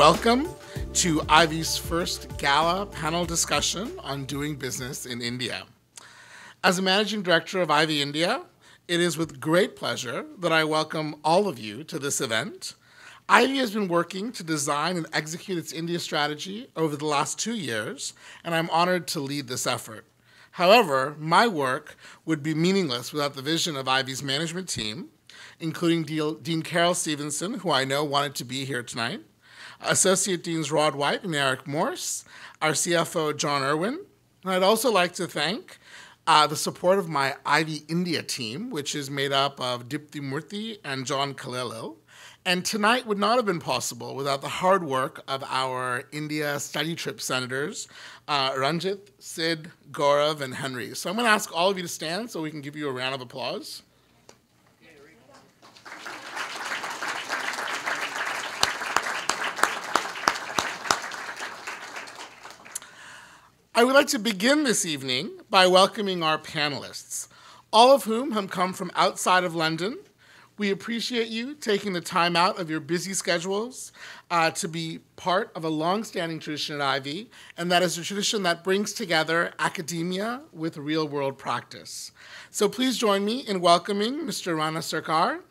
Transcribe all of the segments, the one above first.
Welcome to Ivey's first gala panel discussion on doing business in India. As a managing director of Ivey India, it is with great pleasure that I welcome all of you to this event. Ivey has been working to design and execute its India strategy over the last 2 years, and I'm honored to lead this effort. However, my work would be meaningless without the vision of Ivey's management team, including Dean Carol Stevenson, who I know wanted to be here tonight, Associate Deans Rod White and Eric Morse, our CFO John Irwin. And I'd also like to thank the support of my Ivey India team, which is made up of Dipti Murthy and John Kalilil. And tonight would not have been possible without the hard work of our India study trip senators, Ranjit, Sid, Gaurav, and Henry. So I'm going to ask all of you to stand so we can give you a round of applause. I would like to begin this evening by welcoming our panelists, all of whom have come from outside of London. We appreciate you taking the time out of your busy schedules to be part of a long-standing tradition at Ivey, and that is a tradition that brings together academia with real-world practice. So please join me in welcoming Mr. Rana Sarkar,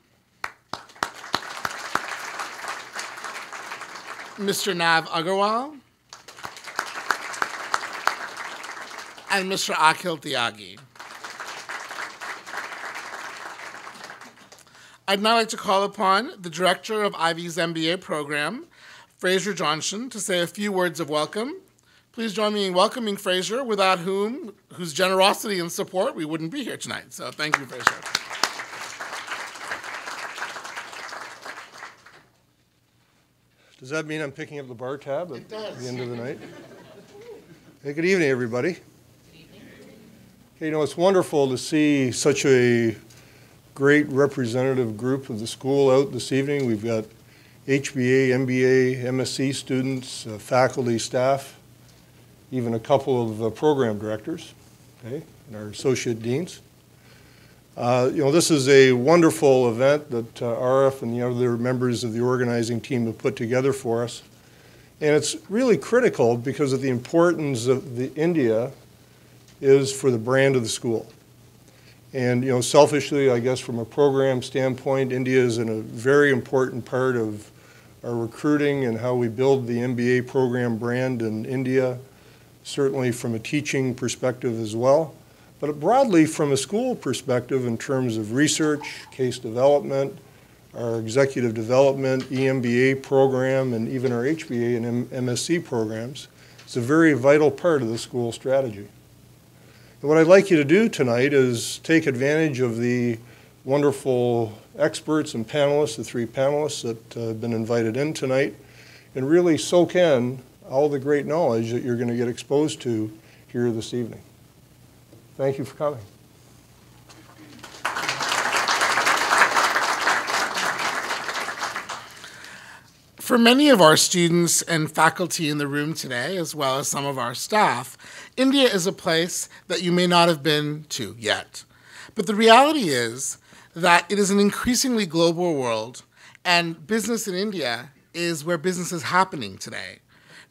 Mr. Nav Aggarwal, and Mr. Akhil Tyagi. I'd now like to call upon the director of Ivey's MBA program, Fraser Johnson, to say a few words of welcome. Please join me in welcoming Fraser, without whose generosity and support we wouldn't be here tonight. So thank you, Fraser. Does that mean I'm picking up the bar tab at the end of the night? Hey, good evening, everybody. Okay, it's wonderful to see such a great representative group of the school out this evening. We've got HBA, MBA, MSc students, faculty, staff, even a couple of program directors, okay, and our associate deans. This is a wonderful event that RF and the other members of the organizing team have put together for us. And it's really critical because of the importance of the India is for the brand of the school. And selfishly, I guess from a program standpoint, India is a very important part of our recruiting and how we build the MBA program brand in India, certainly from a teaching perspective as well, but broadly from a school perspective in terms of research, case development, our executive development, EMBA program, and even our HBA and MSc programs. It's a very vital part of the school strategy. And what I'd like you to do tonight is take advantage of the wonderful experts and panelists, the 3 panelists that have been invited in tonight, and really soak in all the great knowledge that you're going to get exposed to here this evening. Thank you for coming. For many of our students and faculty in the room today, as well as some of our staff, India is a place that you may not have been to yet. But the reality is that it is an increasingly global world, and business in India is where business is happening today.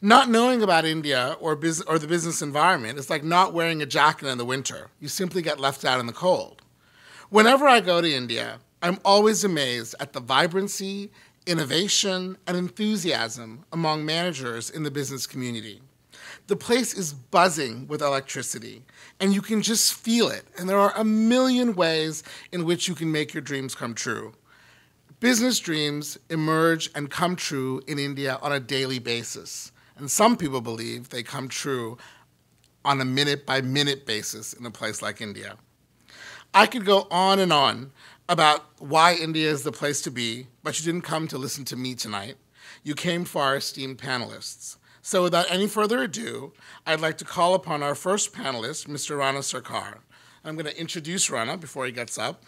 Not knowing about India or the business environment is like not wearing a jacket in the winter. You simply get left out in the cold. Whenever I go to India, I'm always amazed at the vibrancy, innovation, and enthusiasm among managers in the business community. The place is buzzing with electricity, and you can just feel it, and there are a million ways in which you can make your dreams come true. Business dreams emerge and come true in India on a daily basis, and some people believe they come true on a minute-by-minute basis in a place like India. I could go on and on about why India is the place to be, but you didn't come to listen to me tonight. You came for our esteemed panelists. So without any further ado, I'd like to call upon our first panelist, Mr. Rana Sarkar. I'm going to introduce Rana before he gets up.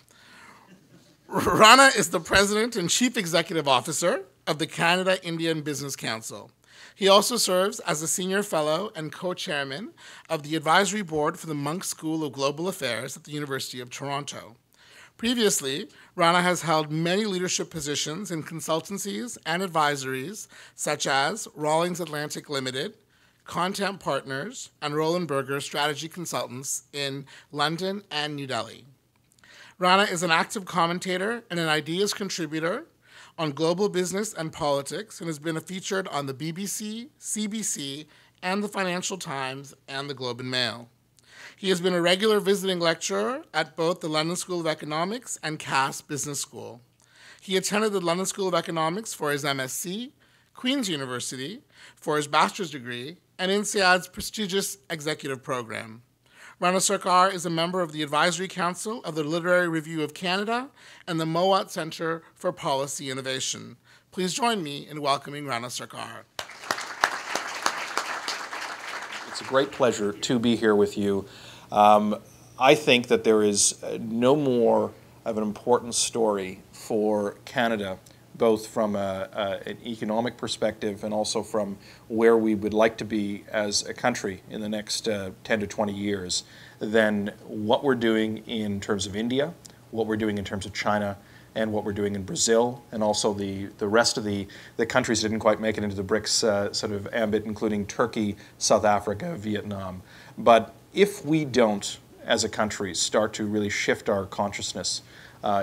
Rana is the President and Chief Executive Officer of the Canada Indian Business Council. He also serves as a Senior Fellow and Co-Chairman of the Advisory Board for the Monk School of Global Affairs at the University of Toronto. Previously, Rana has held many leadership positions in consultancies and advisories, such as Rawlings Atlantic Limited, Content Partners, and Roland Berger Strategy Consultants in London and New Delhi. Rana is an active commentator and an ideas contributor on global business and politics, and has been featured on the BBC, CBC, and the Financial Times and the Globe and Mail. He has been a regular visiting lecturer at both the London School of Economics and Cass Business School. He attended the London School of Economics for his MSc, Queen's University for his bachelor's degree, and INSEAD's prestigious executive program. Rana Sarkar is a member of the Advisory Council of the Literary Review of Canada and the Mowat Centre for Policy Innovation. Please join me in welcoming Rana Sarkar. It's a great pleasure to be here with you. I think that there is no more of an important story for Canada, both from an economic perspective and also from where we would like to be as a country in the next 10 to 20 years, than what we're doing in terms of India, what we're doing in terms of China, and what we're doing in Brazil, and also the rest of the countries that didn't quite make it into the BRICS sort of ambit, including Turkey, South Africa, Vietnam. But if we don't, as a country, start to really shift our consciousness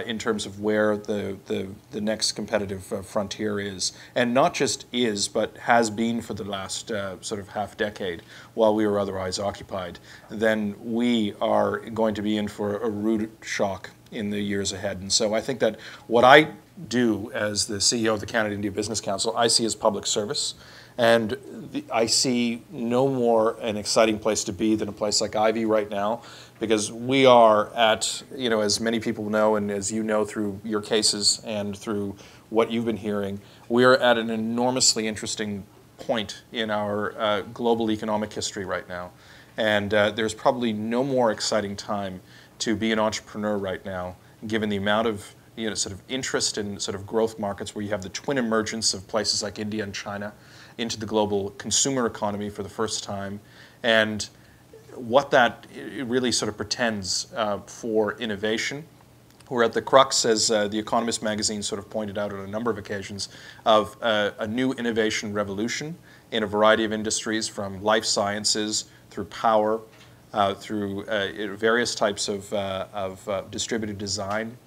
in terms of where the next competitive frontier is, and not just is, but has been for the last sort of half decade while we were otherwise occupied, then we are going to be in for a rude shock in the years ahead. And so I think that what I do as the CEO of the Canada-India Business Council, I see as public service. And I see no more an exciting place to be than a place like Ivey right now, because we are at, as many people know, and as you know through your cases and through what you've been hearing, we are at an enormously interesting point in our global economic history right now. And there's probably no more exciting time to be an entrepreneur right now, given the amount of sort of interest in sort of growth markets where you have the twin emergence of places like India and China into the global consumer economy for the first time, and what that really sort of portends for innovation. We're at the crux, as The Economist magazine sort of pointed out on a number of occasions, of a new innovation revolution in a variety of industries, from life sciences through power, through various types of distributed design.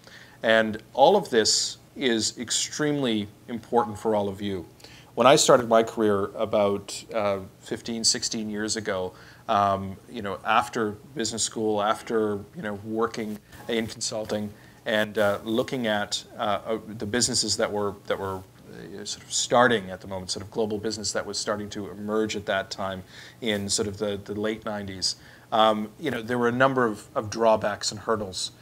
And all of this is extremely important for all of you. When I started my career about 15, 16 years ago, after business school, after working in consulting, and looking at the businesses that were sort of starting at the moment, sort of global business that was starting to emerge at that time in sort of the late 90s, there were a number of drawbacks and hurdles.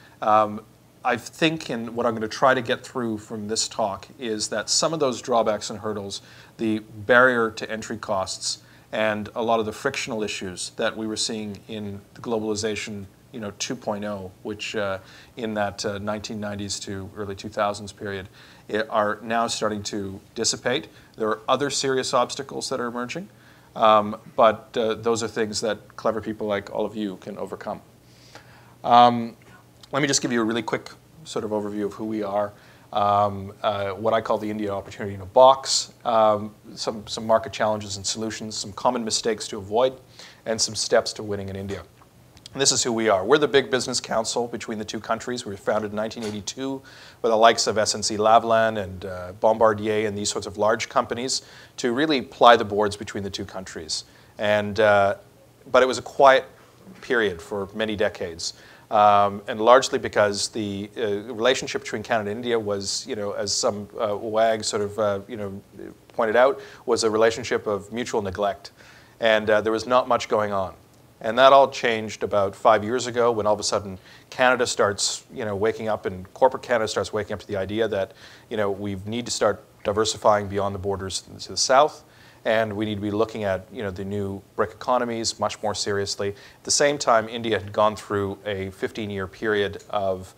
I think, and what I'm going to try to get through from this talk, is that some of those drawbacks and hurdles, the barrier to entry costs, and a lot of the frictional issues that we were seeing in the globalization 2.0, which in that 1990s to early 2000s period, are now starting to dissipate. There are other serious obstacles that are emerging, but those are things that clever people like all of you can overcome. Let me just give you a really quick sort of overview of who we are, what I call the India opportunity in a box, some market challenges and solutions, some common mistakes to avoid, and some steps to winning in India. And this is who we are. We're the big business council between the two countries. We were founded in 1982 with the likes of SNC-Lavalin and Bombardier and these sorts of large companies to really ply the boards between the two countries. And, but it was a quiet period for many decades. And largely because the relationship between Canada and India was, as some wag sort of, pointed out, was a relationship of mutual neglect. And there was not much going on. And that all changed about 5 years ago when all of a sudden Canada starts, waking up, and corporate Canada starts waking up to the idea that, we need to start diversifying beyond the borders to the south. And we need to be looking at the new BRIC economies much more seriously. At the same time, India had gone through a 15-year period of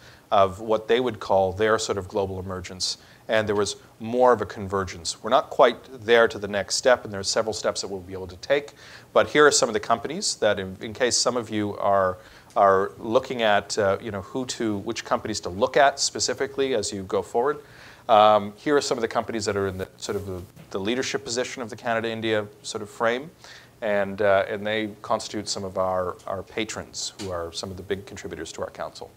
what they would call their sort of global emergence. and there was more of a convergence. We're not quite there to the next step, and there are several steps that we'll be able to take. But here are some of the companies that, in case some of you are looking at which companies to look at specifically as you go forward. Here are some of the companies that are in the sort of the leadership position of the Canada-India sort of frame, and they constitute some of our patrons, who are some of the big contributors to our council.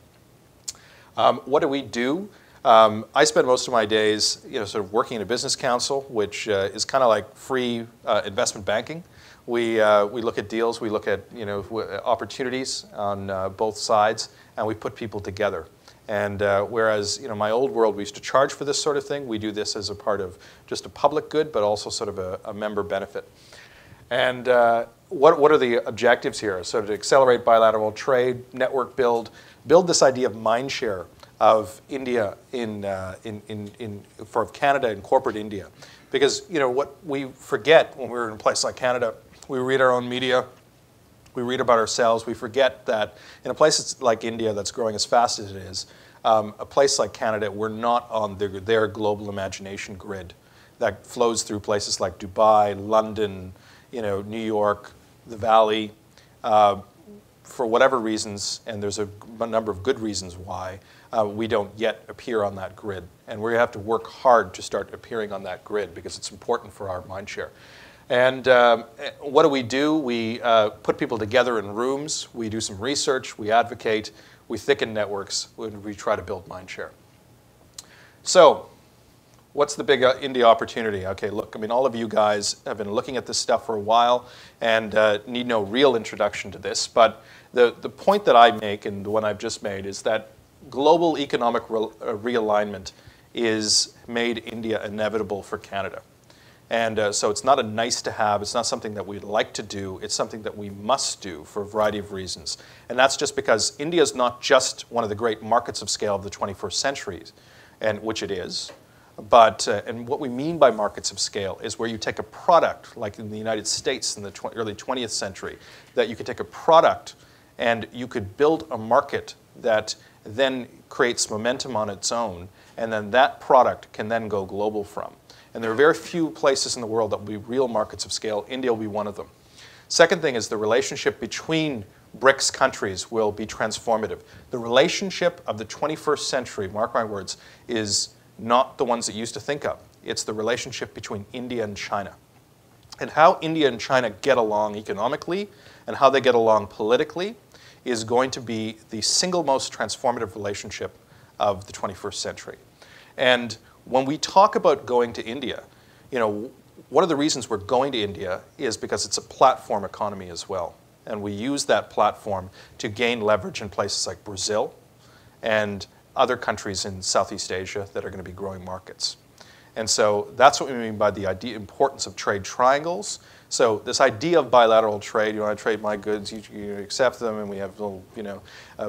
What do we do? I spend most of my days, sort of working in a business council, which is kind of like free investment banking. We look at deals, we look at opportunities on both sides, and we put people together. And whereas my old world we used to charge for this sort of thing, we do this as a part of just a public good, but also sort of a member benefit. And what are the objectives here? So to accelerate bilateral trade, network build this idea of mind share of India for Canada and corporate India. Because what we forget when we're in a place like Canada, we read our own media, we read about ourselves, we forget that in a place like India that's growing as fast as it is, a place like Canada, we're not on their global imagination grid that flows through places like Dubai, London, New York, the Valley, for whatever reasons, and there's a number of good reasons why, we don't yet appear on that grid. And we have to work hard to start appearing on that grid because it's important for our mind share. And what do? We put people together in rooms, we do some research, we advocate, we thicken networks, we try to build mind share. So, what's the big India opportunity? Okay, look, all of you guys have been looking at this stuff for a while and need no real introduction to this, but the point that I make, and the one I've just made, is that global economic realignment is made India inevitable for Canada. And so it's not a nice to have, it's not something that we'd like to do, it's something that we must do for a variety of reasons. And that's just because India is not just one of the great markets of scale of the 21st century, and which it is, but, and what we mean by markets of scale is where you take a product, like in the United States in the early 20th century, that you could take a product and you could build a market that then creates momentum on its own, and then that product can then go global from. And there are very few places in the world that will be real markets of scale. India will be one of them. Second thing is the relationship between BRICS countries will be transformative. The relationship of the 21st century, mark my words, is not the ones that you used to think of. It's the relationship between India and China. And how India and China get along economically and how they get along politically is going to be the single most transformative relationship of the 21st century. And when we talk about going to India, one of the reasons we're going to India is because it's a platform economy as well. And we use that platform to gain leverage in places like Brazil and other countries in Southeast Asia that are going to be growing markets. And so that's what we mean by the importance of trade triangles. So this idea of bilateral trade, you want to trade my goods, you accept them, and we have little,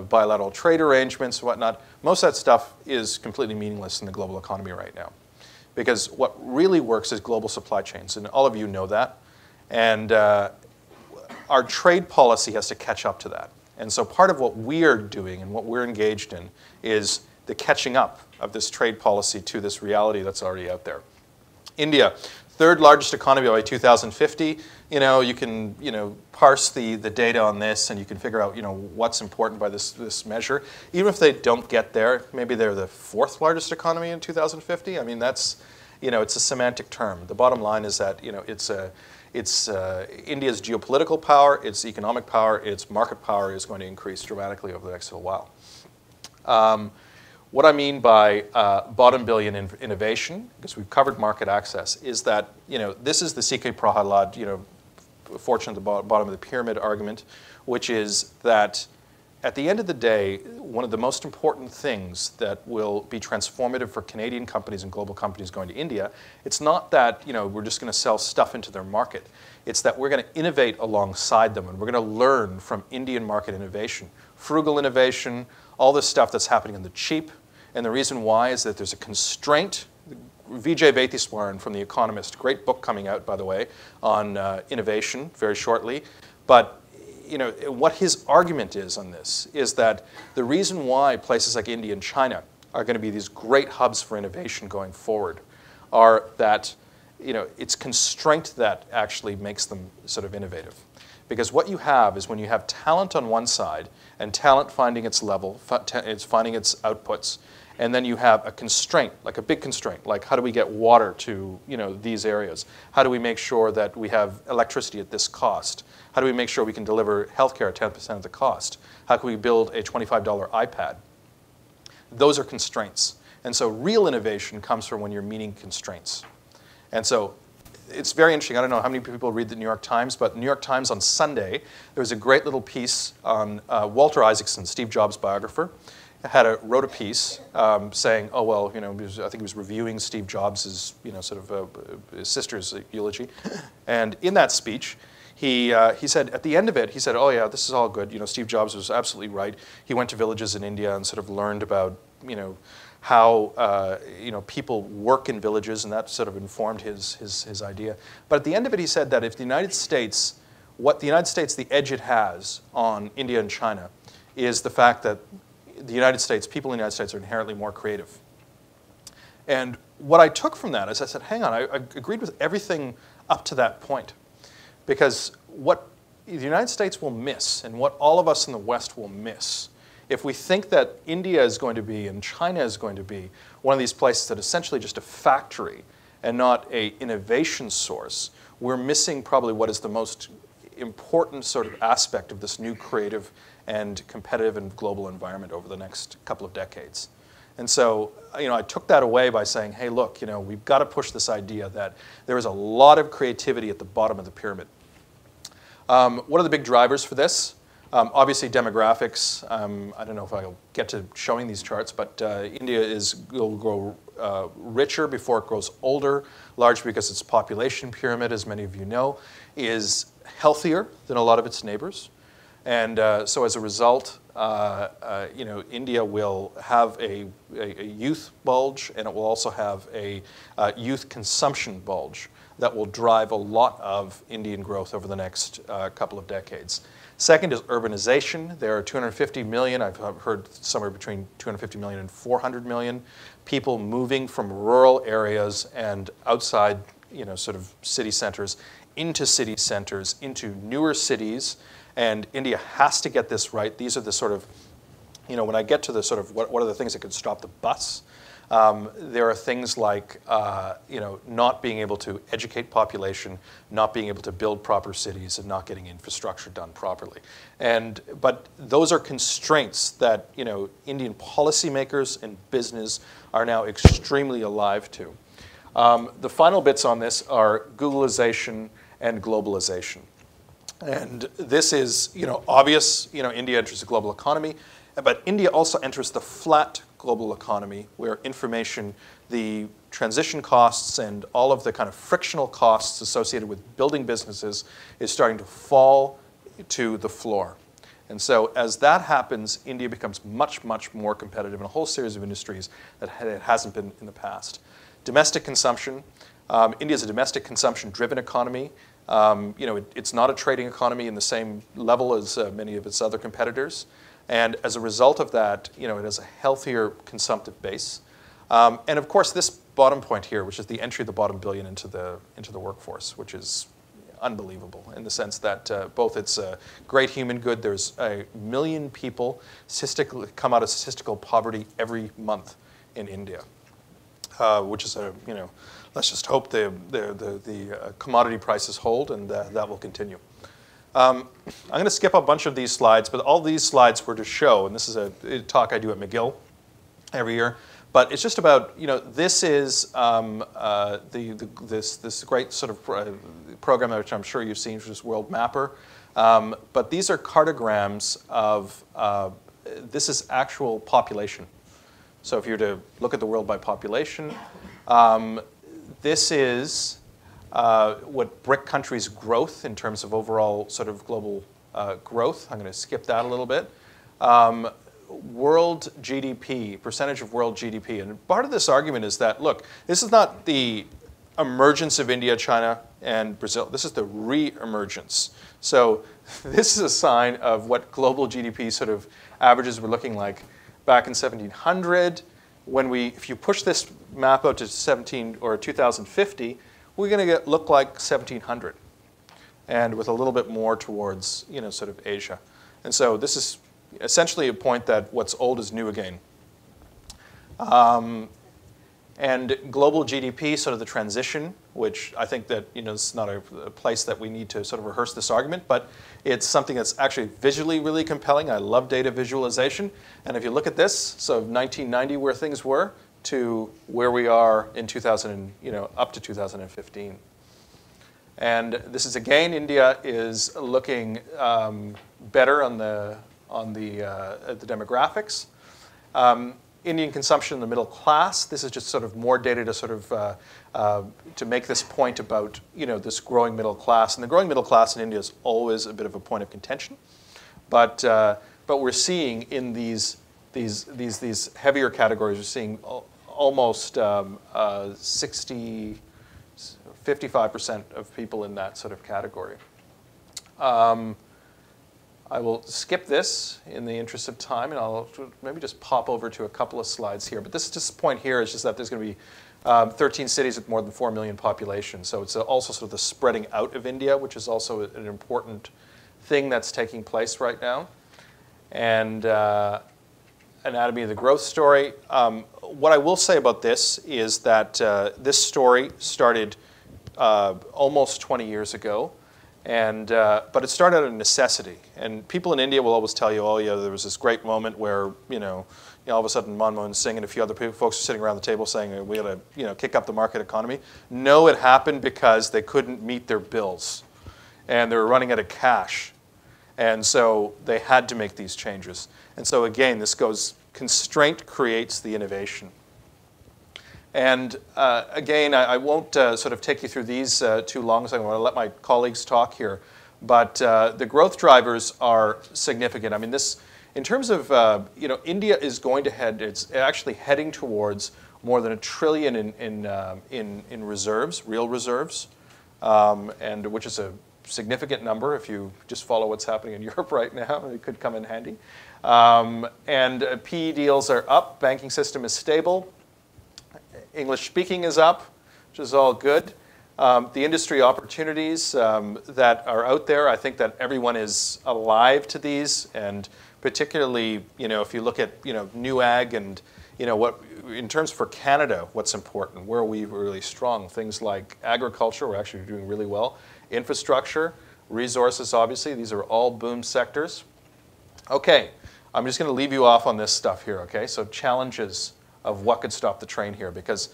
bilateral trade arrangements and whatnot. Most of that stuff is completely meaningless in the global economy right now. Because what really works is global supply chains, and all of you know that. And our trade policy has to catch up to that. And so part of what we are doing and what we're engaged in is the catching up of this trade policy to this reality that's already out there. India, third largest economy by 2050. You can parse the data on this, and you can figure out what's important by this measure. Even if they don't get there, maybe they're the fourth largest economy in 2050. That's it's a semantic term. The bottom line is that it's India's geopolitical power, its economic power, its market power is going to increase dramatically over the next little while. What I mean by bottom billion innovation, because we've covered market access, is that this is the C.K. Prahalad, fortune at the bottom of the pyramid argument, which is that at the end of the day, one of the most important things that will be transformative for Canadian companies and global companies going to India, it's not that we're just going to sell stuff into their market. It's that we're going to innovate alongside them, and we're going to learn from Indian market innovation, frugal innovation, all this stuff that's happening in the cheap. And the reason why is that there's a constraint. Vijay Vaitheswaran from The Economist, great book coming out, by the way, on innovation very shortly. But what his argument is on this is that the reason why places like India and China are going to be these great hubs for innovation going forward are that, it's constraint that actually makes them sort of innovative. Because what you have is when you have talent on one side and talent finding its level, it's finding its outputs, and then you have a constraint, like a big constraint, like how do we get water to these areas? How do we make sure that we have electricity at this cost? How do we make sure we can deliver healthcare at 10% of the cost? How can we build a $25 iPad? Those are constraints. And so real innovation comes from when you're meeting constraints. And so it's very interesting. I don't know how many people read the New York Times, but the New York Times on Sunday, there was a great little piece on Walter Isaacson, Steve Jobs' biographer, wrote a piece saying, oh, well, I think he was reviewing Steve Jobs' his sister's eulogy. And in that speech, he said, at the end of it, he said, oh, yeah, this is all good. Steve Jobs was absolutely right. He went to villages in India and sort of learned about, how people work in villages, and that sort of informed his idea. But at the end of it, he said that if the United States, the edge it has on India and China is the fact that the United States, people in the United States are inherently more creative. And what I took from that is I said, hang on, I agreed with everything up to that point. Because what the United States will miss, and what all of us in the West will miss, if we think that India is going to be and China is going to be one of these places that is essentially just a factory and not an innovation source, we're missing probably what is the most important sort of aspect of this new creative and competitive and global environment over the next couple of decades. And so, I took that away by saying, hey, look, we've got to push this idea that there is a lot of creativity at the bottom of the pyramid. What are the big drivers for this? Obviously, demographics. I don't know if I'll get to showing these charts, but India will grow richer before it grows older, largely because its population pyramid, as many of you know, is healthier than a lot of its neighbors. And so as a result, India will have a youth bulge, and it will also have a youth consumption bulge that will drive a lot of Indian growth over the next couple of decades. Second is urbanization. There are 250 million, I've heard somewhere between 250 million and 400 million people moving from rural areas and outside, sort of city centers into city centers, into newer cities. And India has to get this right. These are the sort of, when I get to the sort of what are the things that could stop the bus, there are things like, not being able to educate population, not being able to build proper cities, and not getting infrastructure done properly. But those are constraints that, Indian policymakers and business are now extremely alive to. The final bits on this are Googleization and globalization. And this is, obvious, India enters the global economy, but India also enters the flat global economy where information, the transition costs and all of the kind of frictional costs associated with building businesses is starting to fall to the floor. And so as that happens, India becomes much, much more competitive in a whole series of industries that it hasn't been in the past. Domestic consumption. India is a domestic consumption-driven economy. It's not a trading economy in the same level as many of its other competitors. And as a result of that, it has a healthier consumptive base. And of course, this bottom point here, which is the entry of the bottom billion into the workforce, which is unbelievable in the sense that both it's a great human good. There's 1 million people come out of statistical poverty every month in India, which is let's just hope the commodity prices hold, and that will continue. I'm going to skip a bunch of these slides, but all these slides were to show, and this is a talk I do at McGill every year, but it's just about, this is this great sort of program which I'm sure you've seen, which is World Mapper. But these are cartograms of, this is actual population. So if you were to look at the world by population, this is what BRIC countries' growth in terms of overall sort of global growth. I'm going to skip that a little bit. World GDP, percentage of world GDP. And part of this argument is that, look, this is not the emergence of India, China, and Brazil. This is the re-emergence. So this is a sign of what global GDP sort of averages were looking like back in 1700 if you push this map out to 2050, we're going to look like 1700, and with a little bit more towards, sort of Asia. And so this is essentially a point that what's old is new again. And global GDP, sort of the transition, which I think that it's not a place that we need to sort of rehearse this argument, but it's something that's actually visually really compelling. I love data visualization. And if you look at this, so 1990 where things were to where we are in 2000, up to 2015. And this is again, India is looking better on the demographics. Indian consumption in the middle class. This is just sort of more data to sort of to make this point about this growing middle class. And the growing middle class in India is always a bit of a point of contention, but we're seeing in these heavier categories, we're seeing almost 55% of people in that sort of category. I will skip this in the interest of time, and I'll maybe just pop over to a couple of slides here. But this point here is just that there's going to be 13 cities with more than 4 million population. So it's also sort of the spreading out of India, which is also an important thing that's taking place right now. And anatomy of the growth story. What I will say about this is that this story started almost 20 years ago. But it started out of necessity. And people in India will always tell you, oh yeah, there was this great moment where, all of a sudden Manmohan Singh and a few other folks are sitting around the table saying, we got to, kick up the market economy. No, it happened because they couldn't meet their bills. And they were running out of cash. And so they had to make these changes. And so again, this goes, constraint creates the innovation. And again, I won't sort of take you through these too long, so I'm going to let my colleagues talk here. But the growth drivers are significant. I mean, this, in terms of, India is going to it's actually heading towards more than $1 trillion in reserves, real reserves, and which is a significant number if you just follow what's happening in Europe right now. It could come in handy. And PE deals are up. Banking system is stable. English speaking is up, which is all good. The industry opportunities that are out there, I think that everyone is alive to these, and particularly, if you look at, new ag and, what, in terms for Canada, what's important, where are we really strong? Things like agriculture, we're actually doing really well. Infrastructure, resources, obviously, these are all boom sectors. Okay, I'm just going to leave you off on this stuff here, okay? So challenges of what could stop the train here, because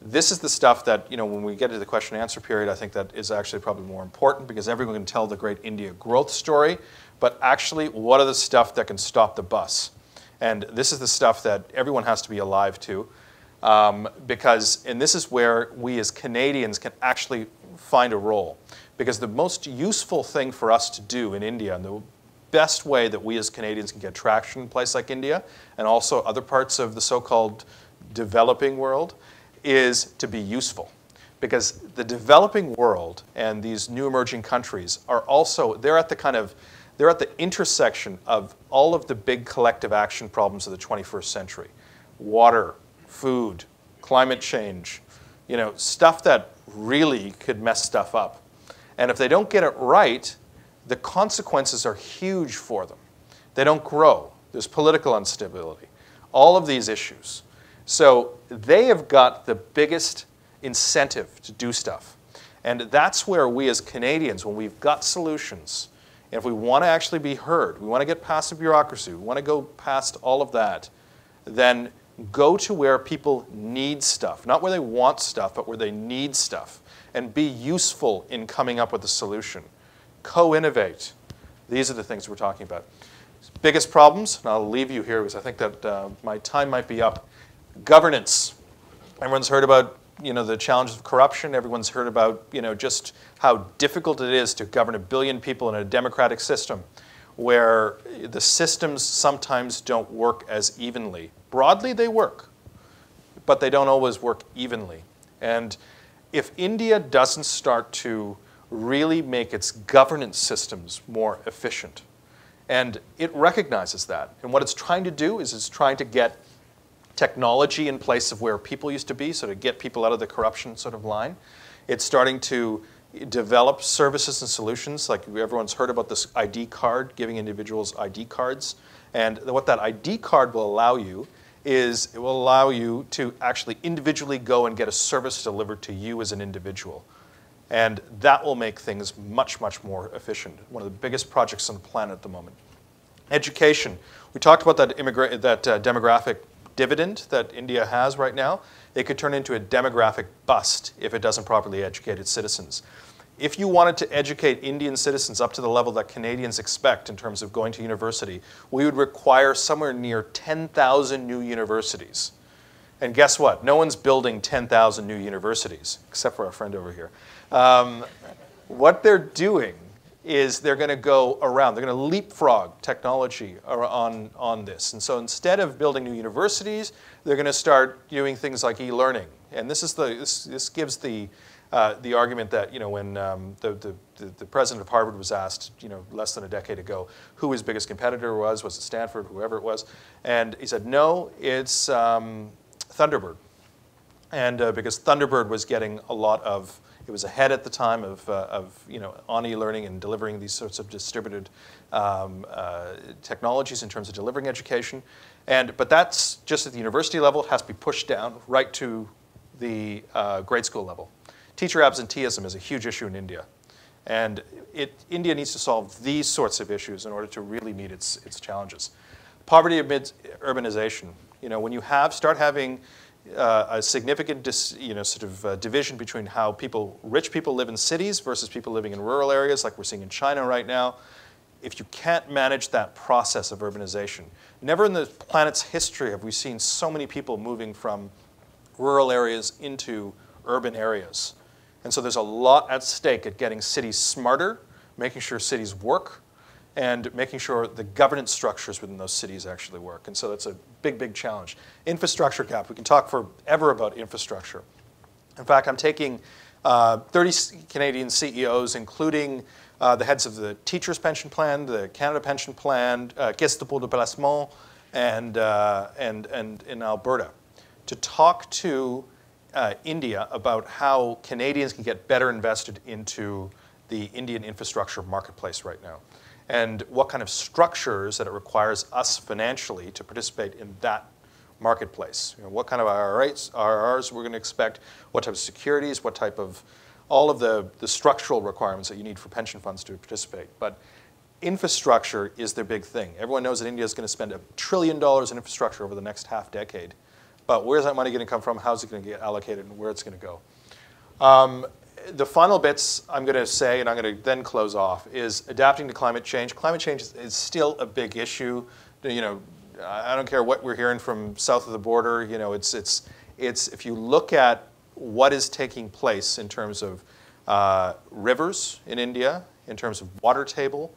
this is the stuff that, when we get to the question and answer period, I think that is actually probably more important, because everyone can tell the great India growth story, but actually, what are the stuff that can stop the bus? And this is the stuff that everyone has to be alive to, because, and this is where we as Canadians can actually find a role. Because the most useful thing for us to do in India, and the best way that we as Canadians can get traction in a place like India, and also other parts of the so-called developing world, is to be useful. Because the developing world and these new emerging countries are also, they're at the intersection of all of the big collective action problems of the 21st century. Water, food, climate change, stuff that really could mess stuff up. And if they don't get it right, the consequences are huge for them. They don't grow. There's political instability. All of these issues. So they have got the biggest incentive to do stuff. And that's where we as Canadians, when we've got solutions, and if we want to actually be heard, we want to get past the bureaucracy, we want to go past all of that, then go to where people need stuff. Not where they want stuff, but where they need stuff. And be useful in coming up with a solution. Co-innovate. These are the things we're talking about. Biggest problems, and I'll leave you here because I think that my time might be up. Governance. Everyone's heard about the challenges of corruption. Everyone's heard about just how difficult it is to govern 1 billion people in a democratic system where the systems sometimes don't work as evenly. Broadly they work, but they don't always work evenly. And if India doesn't start to really make its governance systems more efficient, and it recognizes that, and what it's trying to do is it's trying to get technology in place of where people used to be, so to get people out of the corruption sort of line. It's starting to develop services and solutions, like everyone's heard about this ID card, giving individuals ID cards. And what that ID card will allow you is it will allow you to actually individually go and get a service delivered to you as an individual. And that will make things much, much more efficient. One of the biggest projects on the planet at the moment. Education. We talked about that, demographic dividend that India has right now. It could turn into a demographic bust if it doesn't properly educate its citizens. If you wanted to educate Indian citizens up to the level that Canadians expect in terms of going to university, we would require somewhere near 10,000 new universities. And guess what? No one's building 10,000 new universities, except for our friend over here. What they're doing is they're going to go around. They're going to leapfrog technology on this. And so instead of building new universities, they're going to start doing things like e-learning. And this gives the argument that, you know, when the president of Harvard was asked, you know, less than a decade ago, who his biggest competitor was it Stanford, whoever it was? And he said, no, it's Thunderbird. And because Thunderbird was getting a lot of, it was ahead at the time of you know, on e-learning and delivering these sorts of distributed technologies in terms of delivering education. But that's just at the university level. It has to be pushed down right to the grade school level. Teacher absenteeism is a huge issue in India. And India needs to solve these sorts of issues in order to really meet its challenges. Poverty amid urbanization. You know, when you start having a significant division between how rich people live in cities versus people living in rural areas, like we're seeing in China right now, if you can't manage that process of urbanization, never in the planet's history have we seen so many people moving from rural areas into urban areas. And so there's a lot at stake at getting cities smarter, making sure cities work, and making sure the governance structures within those cities actually work. And so that's a big, big challenge. Infrastructure gap. We can talk forever about infrastructure. In fact, I'm taking 30 Canadian CEOs, including the heads of the Teachers' Pension Plan, the Canada Pension Plan, Caisse de dépôt de placement, and in Alberta, to talk to India about how Canadians can get better invested into the Indian infrastructure marketplace right now, and what kind of structures that it requires us financially to participate in that marketplace. You know, what kind of IRRs we're going to expect, what type of securities, what type of, all of the structural requirements that you need for pension funds to participate. But infrastructure is their big thing. Everyone knows that India is going to spend $1 trillion in infrastructure over the next half decade. But where's that money going to come from? How's it going to get allocated and where it's going to go? The final bits I'm going to say, and I'm going to then close off, is adapting to climate change. Climate change is still a big issue. You know, I don't care what we're hearing from south of the border. You know, it's if you look at what is taking place in terms of rivers in India, in terms of water table,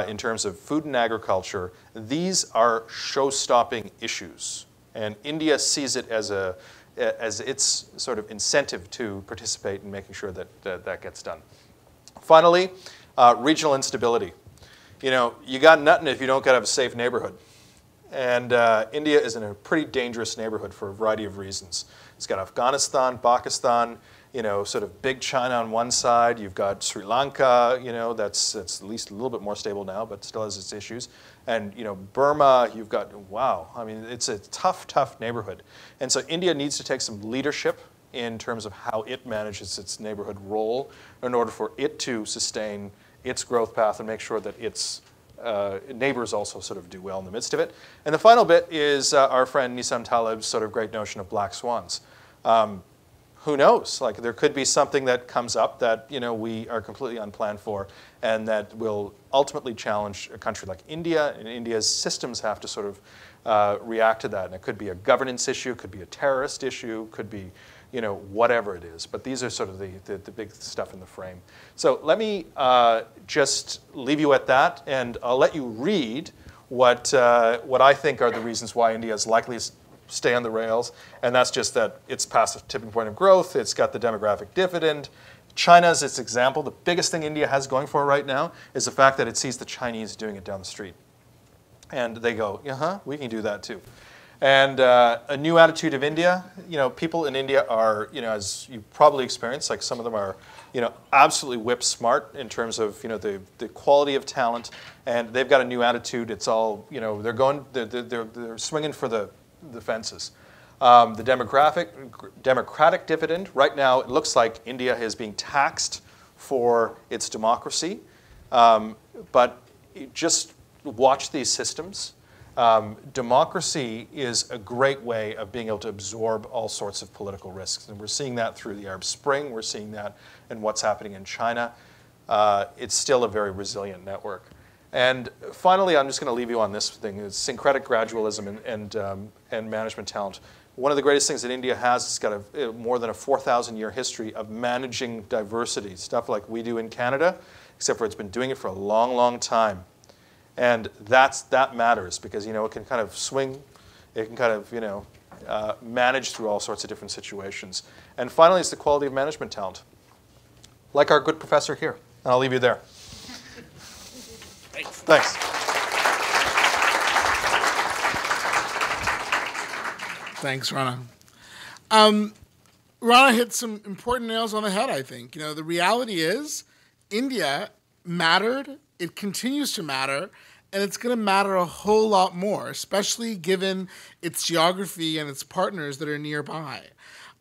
in terms of food and agriculture, these are show-stopping issues. And India sees it as its sort of incentive to participate in making sure that that gets done. Finally, regional instability. You know, you got nothing if you don't have a safe neighborhood. And India is in a pretty dangerous neighborhood for a variety of reasons. It's got Afghanistan, Pakistan, you know, sort of big China on one side. You've got Sri Lanka, you know, that's at least a little bit more stable now, but still has its issues. And, you know, Burma, you've got, wow, I mean, it's a tough, tough neighborhood. And so India needs to take some leadership in terms of how it manages its neighborhood role in order for it to sustain its growth path and make sure that its neighbors also sort of do well in the midst of it. And the final bit is our friend Nissan Taleb's sort of great notion of black swans. Who knows? Like, there could be something that comes up that, you know, we are completely unplanned for, and that will ultimately challenge a country like India, and India's systems have to sort of react to that. And it could be a governance issue, could be a terrorist issue, could be, you know, whatever it is. But these are sort of the big stuff in the frame. So let me just leave you at that, and I'll let you read what I think are the reasons why India is likely to stay on the rails, and that's just that it's past the tipping point of growth, it's got the demographic dividend. China's its example. The biggest thing India has going for it right now is the fact that it sees the Chinese doing it down the street. And they go, we can do that too. And a new attitude of India. People in India are, as you probably experienced, like some of them are, absolutely whip smart in terms of, the quality of talent, and they've got a new attitude. It's all, they're swinging for the fences. The democratic dividend. Right now, it looks like India is being taxed for its democracy, but just watch these systems. Democracy is a great way of being able to absorb all sorts of political risks. And we're seeing that through the Arab Spring. We're seeing that in what's happening in China. It's still a very resilient network. And finally, I'm just going to leave you on this thing. It's syncretic gradualism and management talent. One of the greatest things that India has, it's got more than a 4,000-year history of managing diversity, stuff like we do in Canada, except for it's been doing it for a long, long time. And that matters because, it can kind of swing, it can kind of, manage through all sorts of different situations. And finally, it's the quality of management talent, like our good professor here. And I'll leave you there. Thanks. Thanks, Rana. Rana hit some important nails on the head, I think. The reality is India mattered, it continues to matter, and it's going to matter a whole lot more, especially given its geography and its partners that are nearby.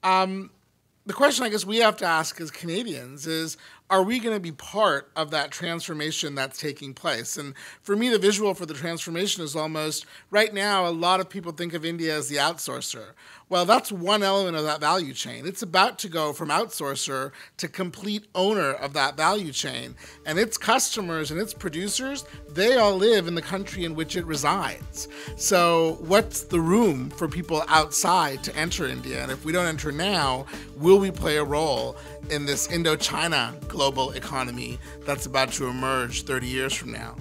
The question I guess we have to ask as Canadians is, are we going to be part of that transformation that's taking place? And for me, the visual for the transformation is almost, right now, a lot of people think of India as the outsourcer. Well, that's one element of that value chain. It's about to go from outsourcer to complete owner of that value chain. And its customers and its producers, they all live in the country in which it resides. So what's the room for people outside to enter India? And if we don't enter now, will we play a role in this Indochina global economy that's about to emerge 30 years from now?